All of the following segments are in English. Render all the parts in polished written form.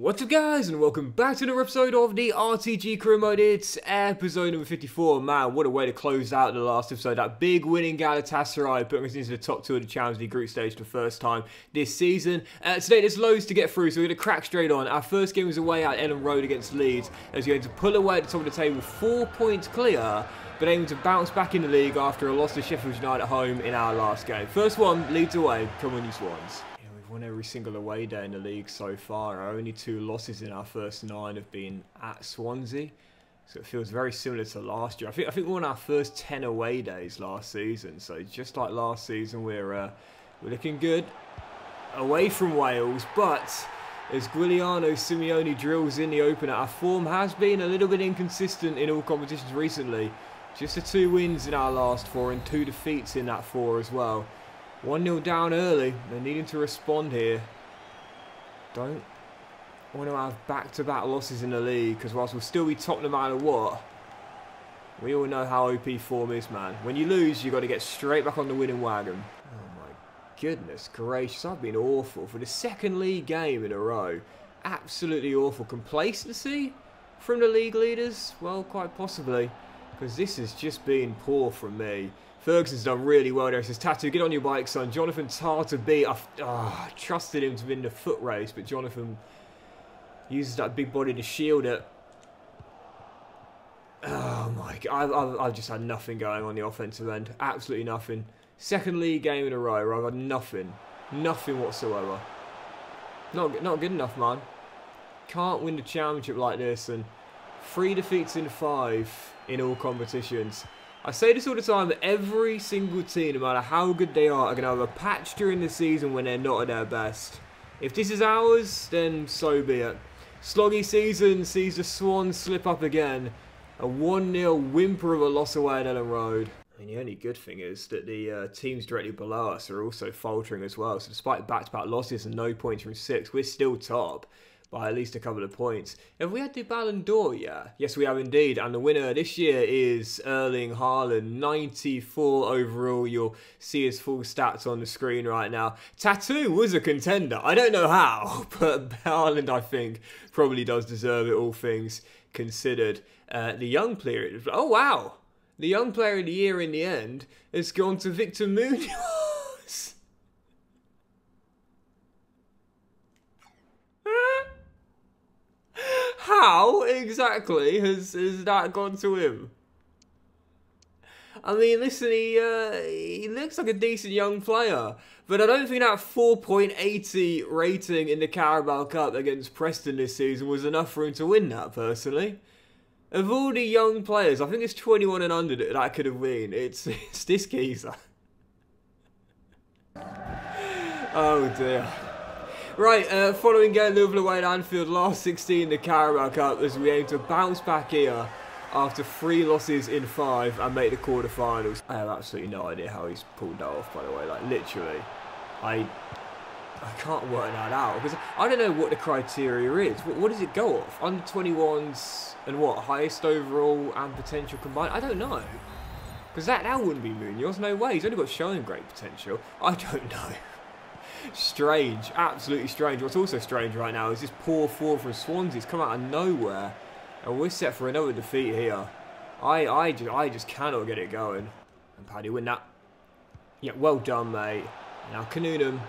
What's up guys, and welcome back to another episode of the RTG career mode. It's episode number 54. Man, what a way to close out the last episode. That big win in Galatasaray putting us into the top two of the Champions League group stage for the first time this season. Today there's loads to get through, so we're going to crack straight on. Our first game was away at Ellen Road against Leeds. As we're going to pull away at the top of the table, 4 points clear, but aiming to bounce back in the league after a loss to Sheffield United at home in our last game. First one, Leeds away. Come on, you Swans. Won every single away day in the league so far. Our only 2 losses in our first 9 have been at Swansea, so it feels very similar to last year. I think we won our first 10 away days last season, so just like last season, we're looking good away from Wales. But as Giuliano Simeone drills in the opener, our form has been a little bit inconsistent in all competitions recently. Just the 2 wins in our last 4 and 2 defeats in that 4 as well. 1-0 down early. They're needing to respond here. Don't want to have back-to-back losses in the league, because whilst we'll still be top no matter what, we all know how OP form is, man. When you lose, you've got to get straight back on the winning wagon. Oh my goodness gracious, I've been awful for the second league game in a row. Absolutely awful. Complacency from the league leaders? Well, quite possibly, because this has just been poor from me. Ferguson's done really well there. He says, Tattoo, get on your bike, son. Jonathan's hard to beat. I trusted him to win the foot race, but Jonathan uses that big body to shield it. Oh my God. I've just had nothing going on the offensive end. Absolutely nothing. Second league game in a row where I've had nothing. Nothing whatsoever. Not good enough, man. Can't win the championship like this, and 3 defeats in 5 in all competitions. I say this all the time, that every single team, no matter how good they are going to have a patch during the season when they're not at their best. If this is ours, then so be it. Sloggy season sees the Swans slip up again. A 1-0 whimper of a loss away at Ellen Road. I mean, the only good thing is that the teams directly below us are also faltering as well. So despite back-to-back losses and no points from 6, we're still top by at least a couple of points. Have we had the Ballon d'Or yet? Yes, we have indeed. And the winner this year is Erling Haaland. 94 overall. You'll see his full stats on the screen right now. Tattoo was a contender. I don't know how, but Haaland, I think, probably does deserve it, all things considered. The young player... Oh, wow. The young player of the year in the end has gone to Victor Munoz. How exactly has that gone to him? I mean, listen, he looks like a decent young player, but I don't think that 4.80 rating in the Carabao Cup against Preston this season was enough for him to win that, personally. Of all the young players, I think it's 21 and under that could have been. It's this geezer. Oh dear. Right, following game Liverpool away at Anfield, last 16 in the Carabao Cup, as we aim to bounce back here after 3 losses in 5 and make the quarterfinals. I have absolutely no idea how he's pulled that off, by the way. Like, literally, I can't work that out, because I don't know what the criteria is. What does it go off? Under 21s and what? Highest overall and potential combined? I don't know. Because that wouldn't be Munoz. No way. He's only got showing great potential. I don't know. Strange, absolutely strange. What's also strange right now is this poor 4 from Swansea. It's come out of nowhere, and we're set for another defeat here. I just cannot get it going. And Paddy win that. Yeah, well done, mate. Now Kanunum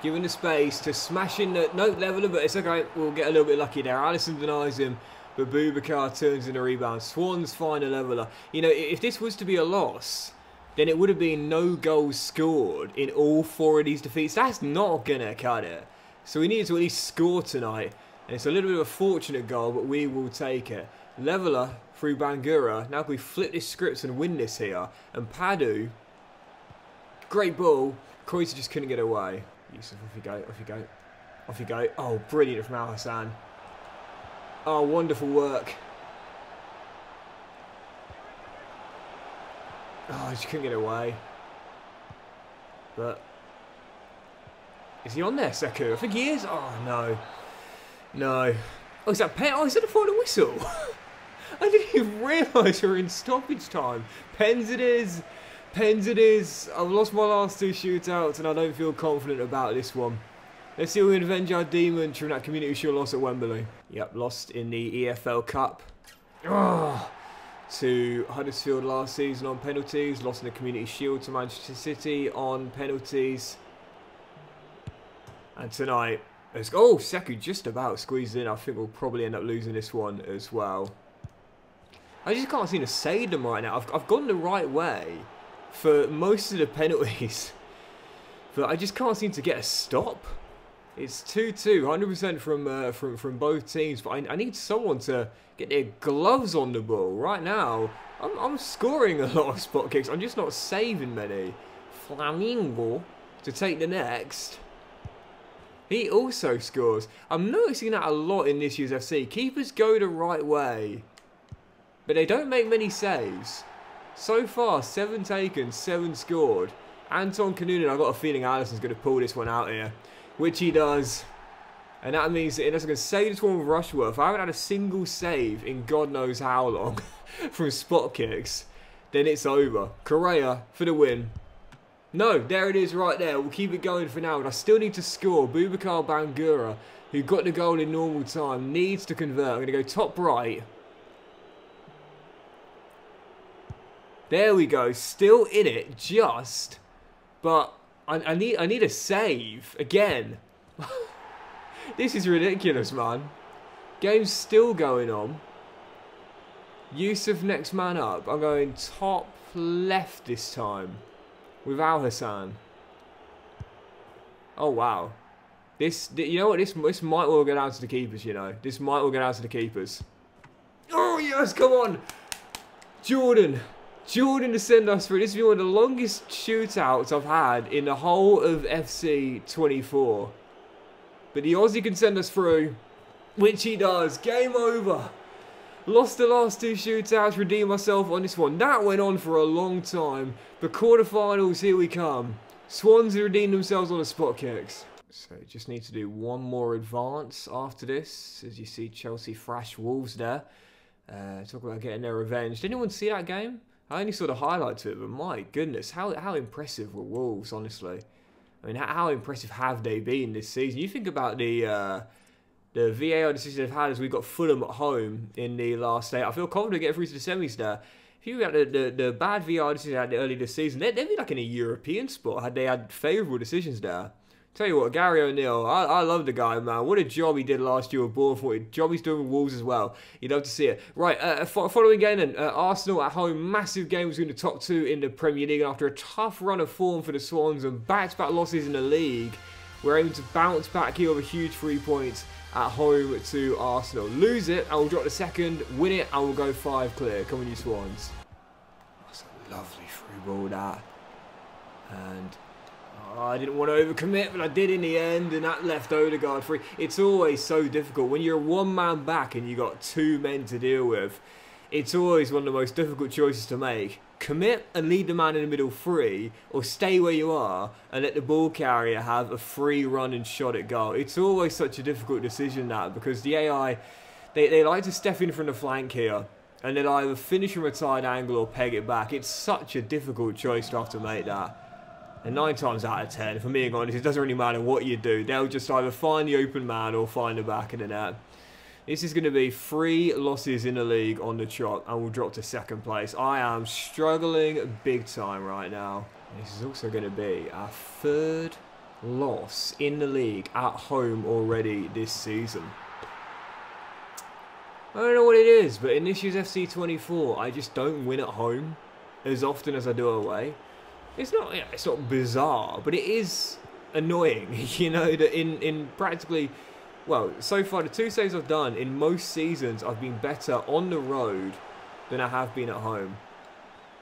given the space to smash in the leveler, but it's okay. We'll get a little bit lucky there. Alisson denies him, but Boubacar turns in a rebound. Swans find a leveler. You know, if this was to be a loss, then it would have been no goals scored in all 4 of these defeats. That's not going to cut it. So we needed to at least score tonight. And it's a little bit of a fortunate goal, but we will take it. Leveler through Bangura. Now can we flip this script and win this here? And Padu, great ball. Croyce just couldn't get away. Yusuf, off you go, off you go. Off you go. Oh, brilliant from Al Hassan. Oh, wonderful work. Oh, I just couldn't get away. But is he on there, Sekou? I think he is. Oh no, no. Oh, is that pen? Oh, is that a final whistle? I didn't even realise we were in stoppage time. Pens it is. Pens it is. I've lost my last 2 shootouts, and I don't feel confident about this one. Let's see if we can avenge our demon from that Community Shield loss at Wembley. Yep, lost in the EFL Cup. Oh, to Huddersfield last season on penalties. Lost in the Community Shield to Manchester City on penalties. And tonight, oh, Sekou just about squeezed in. I think we'll probably end up losing this one as well. I just can't seem to save them right now. I've gone the right way for most of the penalties, but I just can't seem to get a stop. It's 2-2, 100% from both teams, but I need someone to get their gloves on the ball. Right now, I'm scoring a lot of spot kicks. I'm just not saving many. Flamingo to take the next. He also scores. I'm noticing that a lot in this year's FC. Keepers go the right way, but they don't make many saves. So far, 7 taken, 7 scored. Anton Kanunin, I've got a feeling Alisson's going to pull this one out here, which he does. And that means that unless I can save this one with Rushworth, I haven't had a single save in God knows how long from spot kicks, then it's over. Correa for the win. No, there it is right there. We'll keep it going for now, but I still need to score. Boubacar Bangura, who got the goal in normal time, needs to convert. I'm going to go top right. There we go. Still in it, just. But I need a save again. This is ridiculous, man. Game's still going on. Yusuf next man up. I'm going top left this time with Al Hassan. Oh wow. You know what? This might well go down to the keepers. You know, this might well go down to the keepers. Oh yes, come on, Jordan to send us through. This has been one of the longest shootouts I've had in the whole of FC 24. But the Aussie can send us through, which he does. Game over. Lost the last 2 shootouts, redeemed myself on this one. That went on for a long time. The quarterfinals, here we come. Swansea redeemed themselves on the spot kicks. So just need to do one more advance after this. As you see Chelsea thrash Wolves there. Talk about getting their revenge. Did anyone see that game? I only saw the highlights of it, but my goodness, how impressive were Wolves, honestly. I mean, how impressive have they been this season? You think about the VAR decision they've had as we got Fulham at home in the last day. I feel confident getting through to the semis there. If you got the bad VAR decision they had early this season, they'd be like in a European spot had they had favourable decisions there. Tell you what, Gary O'Neill, I love the guy, man. What a job he did last year with Bournemouth. Job he's doing with Wolves as well. You'd love to see it. Right, following game then, Arsenal at home. Massive game between the top 2 in the Premier League. And after a tough run of form for the Swans and back-to-back losses in the league, we're aiming to bounce back here with a huge 3 points at home to Arsenal. Lose it, and we'll drop the second. Win it, and we'll go 5 clear. Come on, you Swans. That's a lovely through ball, that. And I didn't want to overcommit, but I did in the end, and that left Odegaard free. It's always so difficult. When you're 1 man back and you've got 2 men to deal with, it's always one of the most difficult choices to make. Commit and lead the man in the middle free, or stay where you are and let the ball carrier have a free run and shot at goal. It's always such a difficult decision, that, because the AI, they like to step in from the flank here, and they'll either finish from a tight angle or peg it back. It's such a difficult choice to have to make that. And 9 times out of 10, if I'm being honest, it doesn't really matter what you do. They'll just either find the open man or find the back of the net. This is going to be 3 losses in the league on the trot, and we'll drop to 2nd place. I am struggling big time right now. This is also going to be our 3rd loss in the league at home already this season. I don't know what it is, but in this year's FC 24, I just don't win at home as often as I do away. It's not bizarre, but it is annoying, you know, that in practically, well, so far the 2 saves I've done in most seasons, I've been better on the road than I have been at home.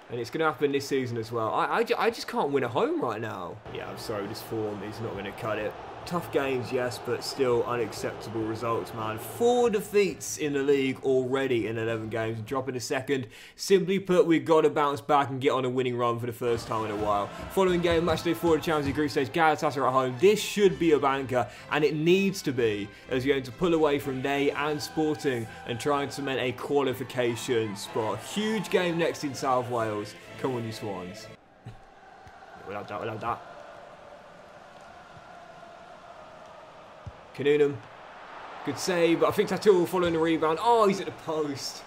And it's going to happen this season as well. I just can't win at home right now. Yeah, I'm sorry, this form is not going to cut it. Tough games, yes, but still unacceptable results, man. 4 defeats in the league already in 11 games. Dropping a 2nd. Simply put, we've got to bounce back and get on a winning run for the first time in a while. Following game, matchday 4 of the Champions League group stage. Galatasaray at home. This should be a banker, and it needs to be, as we're going to pull away from Day and Sporting and try and cement a qualification spot. Huge game next in South Wales. Come on, you Swans. Without that. Kanunam. Good save, but I think Tattoo following the rebound. Oh, he's at the post.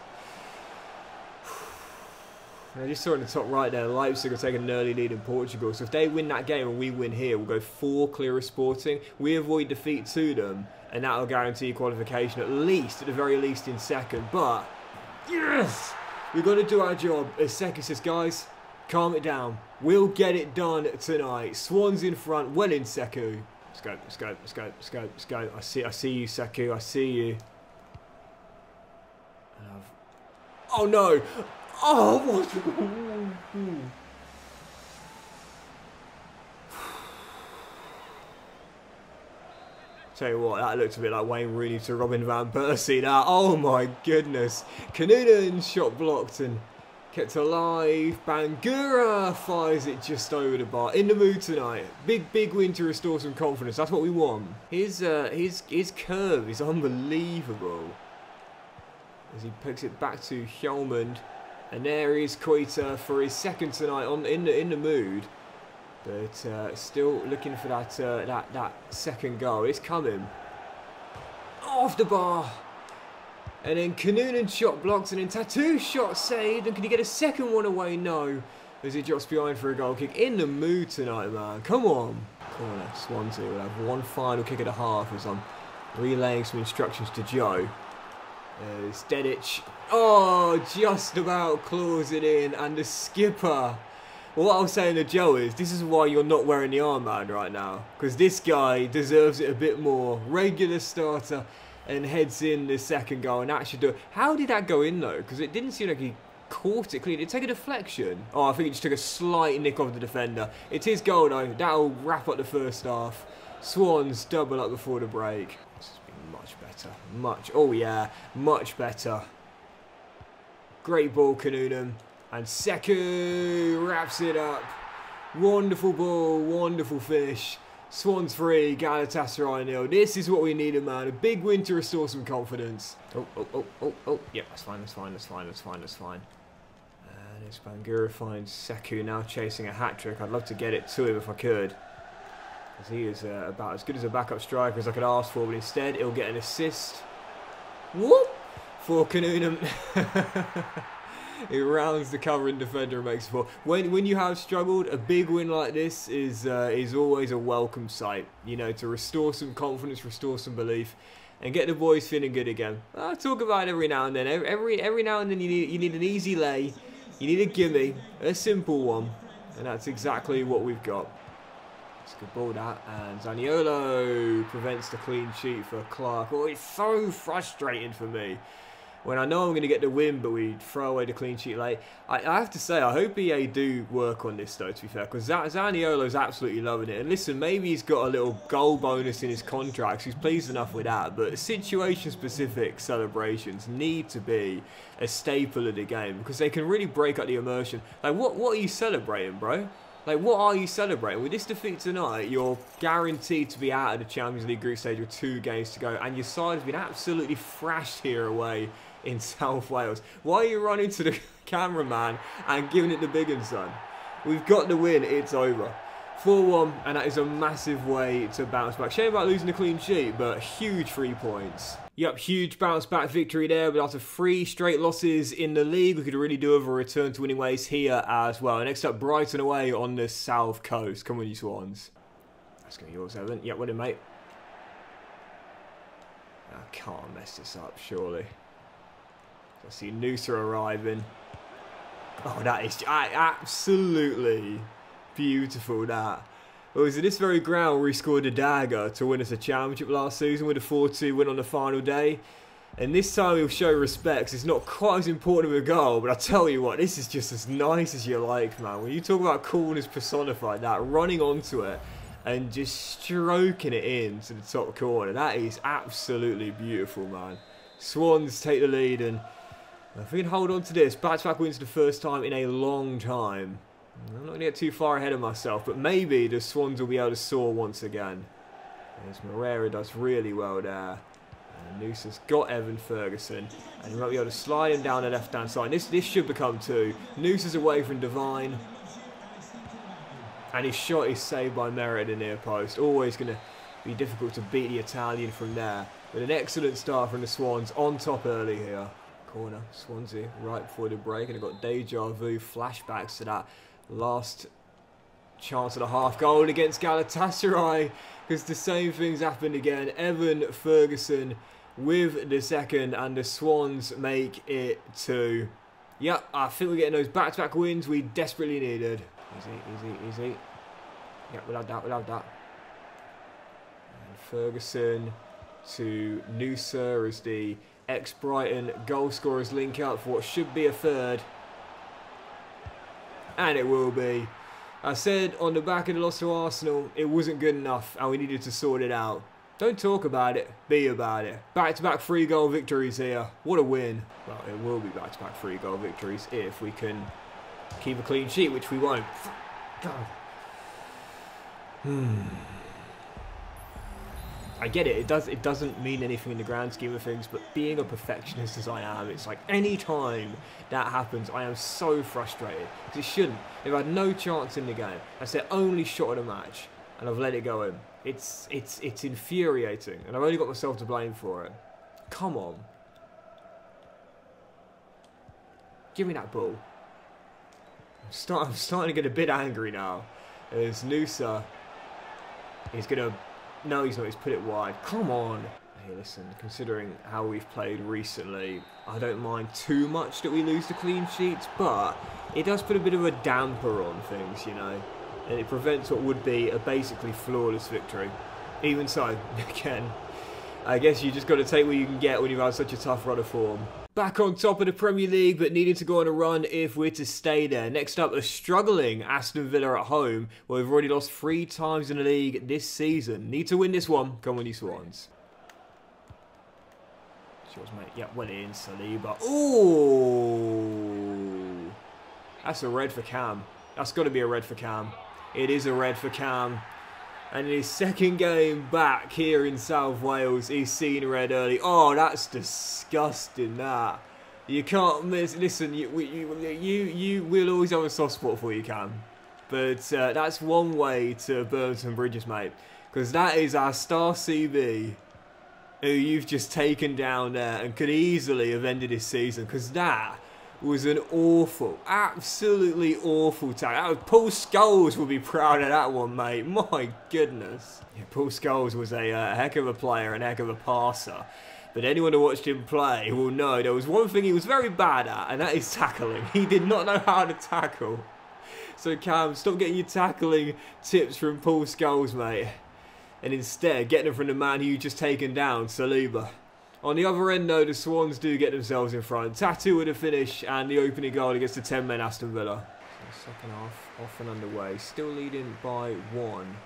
I just saw in the top right there, Leipzig are taking an early lead in Portugal. So if they win that game and we win here, we'll go 4 clear of Sporting. We avoid defeat to them, and that'll guarantee qualification at the very least in second. But, yes! We've got to do our job. As Sekou says, guys, calm it down. We'll get it done tonight. Swans in front, well in Sekou. Let's go, let's go, let's go, let's go, let's go. I see you, Sekou, I see you. Oh no! Oh, what? Tell you what, that looked a bit like Wayne Rooney to Robin van Persie. That, oh my goodness. Kanunam shot blocked and kept alive. Bangura fires it just over the bar. In the mood tonight. Big win to restore some confidence. That's what we want. His curve is unbelievable. As he picks it back to Hjulmand. And there is Koita for his second tonight in the mood. But still looking for that second goal. It's coming. Off the bar. And then Kanunam shot blocked, and then Tattoo shot saved. And can he get a second one away? No. As he drops behind for a goal kick. In the mood tonight, man. Come on. Corner. Swansea will have one final kick at a half as I'm relaying some instructions to Joe. Stedic. Oh, just about claws it in. And the skipper. Well, what I was saying to Joe is, this is why you're not wearing the armband right now. Because this guy deserves it a bit more. Regular starter. And heads in the second goal and actually do it. How did that go in though? Because it didn't seem like he caught it clean. Did it take a deflection? Oh, I think he just took a slight nick off the defender. It's his goal though. That'll wrap up the first half. Swans double up before the break. This has been much better. Oh yeah, much better. Great ball, Kanunam. And Sekou wraps it up. Wonderful ball, wonderful finish. Swans 3, Galatasaray 0. This is what we needed, man. A big win to restore some confidence. Oh. Yeah, that's fine. And it's Bangura finds Sekou now chasing a hat-trick. I'd love to get it to him if I could. Because he is about as good as a backup striker as I could ask for. But instead, he'll get an assist. Whoop! For Kanunam. It rounds the covering defender and makes 4. When you have struggled, a big win like this is always a welcome sight. You know, to restore some confidence, restore some belief, and get the boys feeling good again. I talk about it every now and then. Every now and then you need an easy lay, you need a gimme, a simple one, and that's exactly what we've got. It's a good ball that, and Zaniolo prevents the clean sheet for Clark. Oh, it's so frustrating for me. When I know I'm going to get the win, but we throw away the clean sheet late. I have to say, I hope EA do work on this, though, to be fair. Because Zaniolo's absolutely loving it. And listen, maybe he's got a little goal bonus in his contract. He's pleased enough with that. But situation-specific celebrations need to be a staple of the game. Because they can really break up the immersion. Like, what are you celebrating, bro? Like, what are you celebrating? With this defeat tonight, you're guaranteed to be out of the Champions League group stage with 2 games to go. And your side has been absolutely thrashed here away in South Wales. Why are you running to the cameraman and giving it the big un, son? We've got the win. It's over. 4-1, and that is a massive way to bounce back. Shame about losing the clean sheet, but huge 3 points. Yep, huge bounce back victory there, but after 3 straight losses in the league, we could really do over a return to winning ways here as well. Next up, Brighton away on the south coast. Come on, you Swans. That's going to be yours, Evan. Yep, well done, mate. I can't mess this up, surely. I see Noosa arriving. Oh, that is absolutely beautiful, that. Well, it was at this very ground where he scored a dagger to win us a championship last season with a 4-2 win on the final day. And this time he'll show respect. It's not quite as important of a goal, but I tell you what, this is just as nice as you like, man. When you talk about coolness personified, that running onto it and just stroking it into the top corner, that is absolutely beautiful, man. Swans take the lead, and if we can hold on to this, back-to-back wins the first time in a long time. I'm not going to get too far ahead of myself, but maybe the Swans will be able to soar once again. As Moreira does really well there. And Noosa's got Evan Ferguson, and he might be able to slide him down the left-hand side. This should become 2. Noosa's away from Devine. And his shot is saved by Merritt at the near post. Always going to Be difficult to beat the Italian from there. But an excellent start from the Swans, on top early here. Corner, Swansea, right before the break, and I've got deja vu flashbacks to that last chance at a half goal against Galatasaray, because the same things happened again. Evan Ferguson with the second, and the Swans make it 2. Yep, I think we're getting those back-to-back wins we desperately needed. Easy. Yep, we'll have that. And Ferguson to Noosa as the ex-Brighton goal scorers link up for what should be a third. And it will be. I said on the back of the loss to Arsenal, it wasn't good enough and we needed to sort it out. Don't talk about it, be about it. Back-to-back 3-goal victories here. What a win. Well, it will be back-to-back 3-goal victories if we can keep a clean sheet, which we won't. God. I get it. It doesn't mean anything in the grand scheme of things, but being a perfectionist as I am, it's like any time that happens, I am so frustrated. Because it shouldn't. They've had no chance in the game. That's their only shot at a match, and I've let it go in. It's infuriating, and I've only got myself to blame for it. Come on. Give me that ball. I'm starting to get a bit angry now. As Noosa is going to... No, he's not. He's put it wide. Come on. Hey, listen, considering how we've played recently, I don't mind too much that we lose the clean sheets, but it does put a bit of a damper on things, you know, and it prevents what would be a basically flawless victory. Even so, again, I guess you just got to take what you can get when you've had such a tough run of form. Back on top of the Premier League, but needing to go on a run if we're to stay there. Next up, a struggling Aston Villa at home, where we've already lost 3 times in the league this season. Need to win this one. Come on, you Swans. It's yours, mate. Yep, well in, Saliba. Ooh! That's a red for Cam. That's got to be a red for Cam. It is a red for Cam. And in his second game back here in South Wales, he's seen red early. Oh, that's disgusting, that. You can't miss... Listen, you will always have a soft spot for you, Cam. But that's one way to burn some bridges, mate. Because that is our star CB, who you've just taken down there and could easily have ended his season. Because that was an awful, absolutely awful tackle. Paul Scholes will be proud of that one, mate. My goodness. Yeah, Paul Scholes was a heck of a player and a heck of a passer. But anyone who watched him play will know there was one thing he was very bad at, and that is tackling. He did not know how to tackle. So Cam, stop getting your tackling tips from Paul Scholes, mate. And instead, get them from the man who you've just taken down, Saliba. On the other end, though, the Swans do get themselves in front. Tattoo with a finish and the opening goal against the 10-men Aston Villa. So second half off and underway. Still leading by 1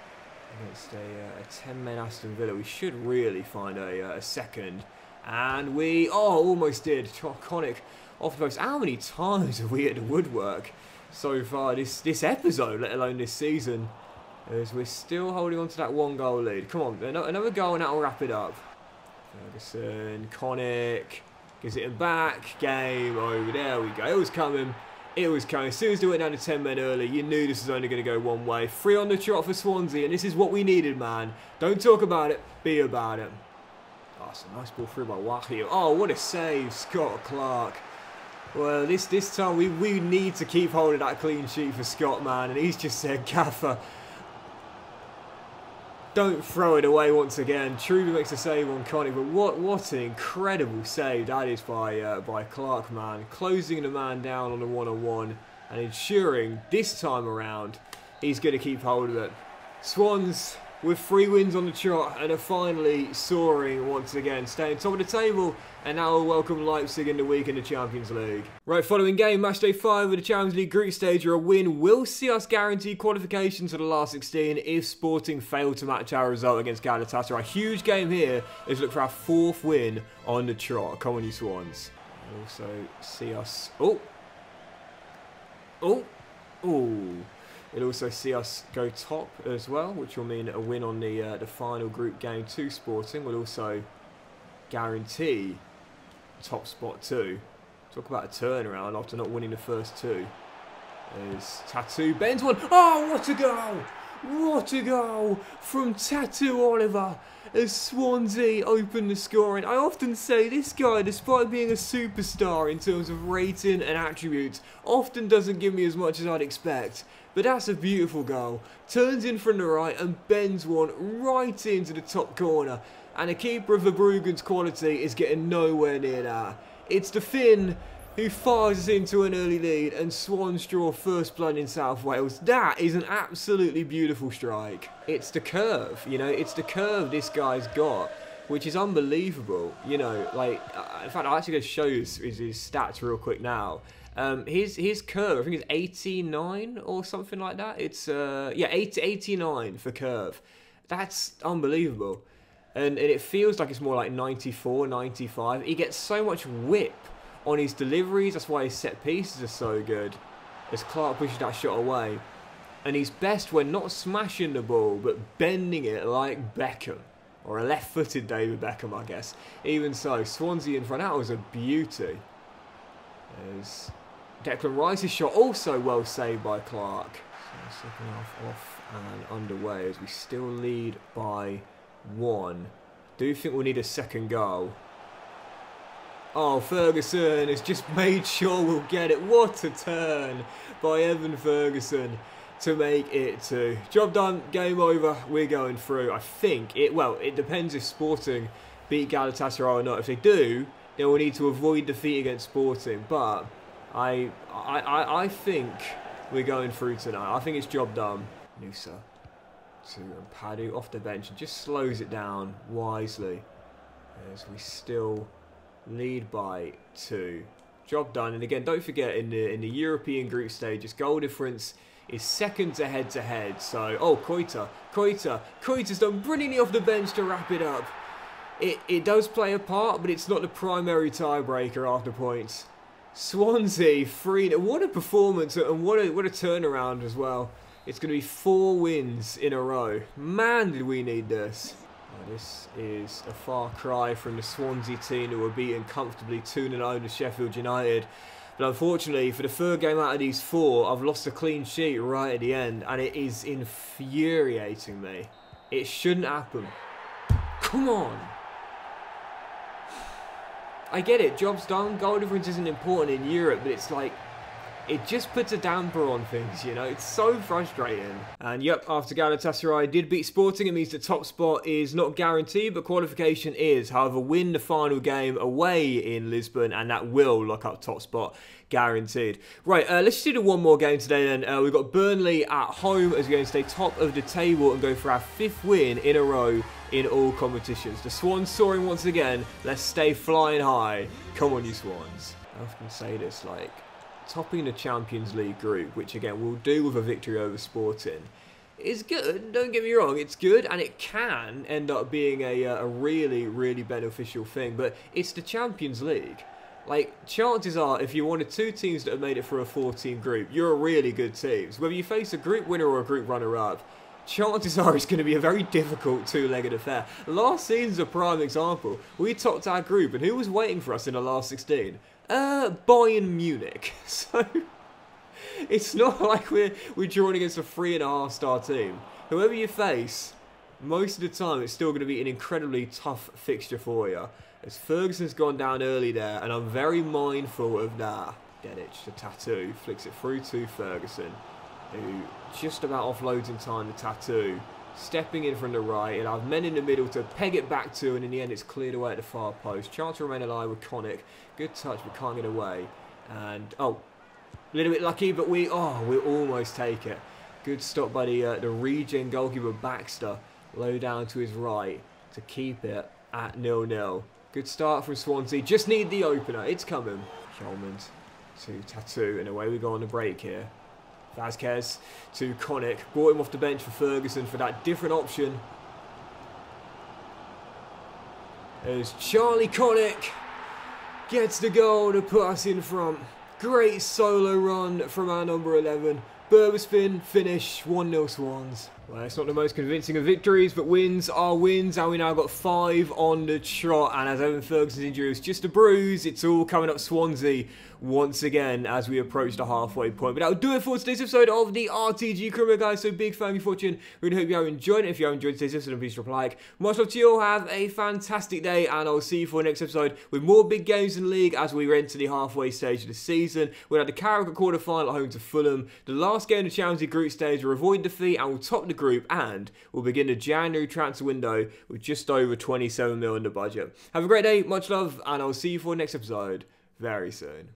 against a 10-men Aston Villa. We should really find a second. And we... Oh, almost did. Iconic off the post. How many times have we hit the woodwork so far this episode, let alone this season? As we're still holding on to that 1-goal lead. Come on, another goal and that'll wrap it up. Ferguson, Connick, gives it back, game over, there we go, it was coming, as soon as they went down to 10 men early, you knew this was only going to go one way. 3 on the trot for Swansea, and this is what we needed, man. Don't talk about it, be about it. Oh, it's a nice ball through by Wahio. Oh, what a save, Scott Clark. Well, this time we need to keep holding that clean sheet for Scott, man, and he's just said, Gaffer, don't throw it away once again. Truby makes a save on Connick, but what an incredible save that is by Clark, man. Closing the man down on the 1-on-1 and ensuring this time around he's going to keep hold of it. Swans with 3 wins on the trot and are finally soaring once again, staying top of the table, and now we'll welcome Leipzig in the week in the Champions League. Right, following game, match day 5 of the Champions League group stage, where a win will see us guarantee qualification to the last 16 if Sporting fail to match our result against Galatasaray. A huge game here as we look for our 4th win on the trot. Come on, you Swans. We'll also see us... It'll also see us go top as well, which will mean a win on the final group game to Sporting will also guarantee top spot too. Talk about a turnaround after not winning the first 2. There's Tattoo, bends one. Oh, what a goal! What a goal from Tattoo Oliver as Swansea opened the scoring. I often say this guy, despite being a superstar in terms of rating and attributes, often doesn't give me as much as I'd expect. But that's a beautiful goal. Turns in from the right and bends one right into the top corner. And the keeper of Verbruggen's quality is getting nowhere near that. It's the Finn who fires us into an early lead, and Swans draw first blood in South Wales. That is an absolutely beautiful strike. It's the curve, you know, it's the curve this guy's got, which is unbelievable. You know, like, in fact, I'm actually going to show you his stats real quick now. His curve, I think it's 89 or something like that. It's, yeah, 89 for curve. That's unbelievable. And it feels like it's more like 94, 95. He gets so much whip on his deliveries, that's why his set pieces are so good, as Clark pushes that shot away. And he's best when not smashing the ball, but bending it like Beckham. Or a left-footed David Beckham, I guess. Even so, Swansea in front, that was a beauty. There's Declan Rice's shot, also well saved by Clark. So second half off and underway as we still lead by 1. Do think we'll need a second goal. Oh, Ferguson has just made sure we'll get it. What a turn by Evan Ferguson to make it 2. Job done, game over, we're going through. I think, well, it depends if Sporting beat Galatasaray or not. If they do, then we'll need to avoid defeat against Sporting. But I think we're going through tonight. I think it's job done. Nusa to Padu off the bench and just slows it down wisely as we still lead by 2. Job done. And again, don't forget in the European group stages, goal difference is second to head. So, oh, Koita's done brilliantly off the bench to wrap it up. It does play a part, but it's not the primary tiebreaker after points. Swansea 3. What a performance and what a turnaround as well. It's going to be 4 wins in a row. Man, did we need this. This is a far cry from the Swansea team who were beaten comfortably 2-0 to Sheffield United. But unfortunately, for the third game out of these 4, I've lost a clean sheet right at the end, and it is infuriating me. It shouldn't happen. Come on. I get it, job's done, goal difference isn't important in Europe, but it's like, it just puts a damper on things, you know. It's so frustrating. And yep, after Galatasaray did beat Sporting, it means the top spot is not guaranteed, but qualification is. However, win the final game away in Lisbon, and that will lock up top spot, guaranteed. Right, let's just do one more game today then. We've got Burnley at home as we're going to stay top of the table and go for our 5th win in a row in all competitions. The Swans soaring once again. Let's stay flying high. Come on, you Swans. I often say this, like, topping the Champions League group, which again we'll do with a victory over Sporting, is good. Don't get me wrong, it's good, and it can end up being a really, really beneficial thing. But it's the Champions League. Like, chances are, if you're one of 2 teams that have made it for a 4-team group, you're a really good team. So whether you face a group winner or a group runner-up, chances are it's going to be a very difficult 2-legged affair. Last season's a prime example. We topped our group, and who was waiting for us in the last 16? Bayern Munich. So it's not like we're drawing against a 3.5-star team. Whoever you face, most of the time it's still going to be an incredibly tough fixture for you. As Ferguson's gone down early there, and I'm very mindful of that. Dedic, the Tattoo, flicks it through to Ferguson, who just about offloads in time the Tattoo. Stepping in from the right, he'll have men in the middle to peg it back to, and in the end it's cleared away at the far post. Chance to remain alive with Connick. Good touch, but can't get away. And, oh, a little bit lucky, but we'll almost take it. Good stop by the regen goalkeeper Baxter. Low down to his right to keep it at 0-0. Good start from Swansea. Just need the opener. It's coming. Shulman to Tattoo, and away we go on the break here. Vazquez to Connick. Brought him off the bench for Ferguson for that different option. As Charlie Connick gets the goal to put us in front. Great solo run from our number 11. Burberspin finish, 1-0 Swans. Well, it's not the most convincing of victories, but wins are wins, and we now got 5 on the trot. And as Evan Ferguson's injury was just a bruise, it's all coming up Swansea once again as we approach the halfway point. But that'll do it for today's episode of the RTG Career Mode, guys. So big fan of your fortune. Really hope you have enjoyed it. If you have enjoyed today's episode, please drop a like. Much love to you all. Have a fantastic day, and I'll see you for the next episode with more big games in the league as we enter the halfway stage of the season. We'll have the Carrick quarter final at home to Fulham. The last game of the Champions League group stage will avoid defeat and will top the group, and we'll begin the January transfer window with just over 27 mil in the budget. Have a great day, much love, and I'll see you for the next episode very soon.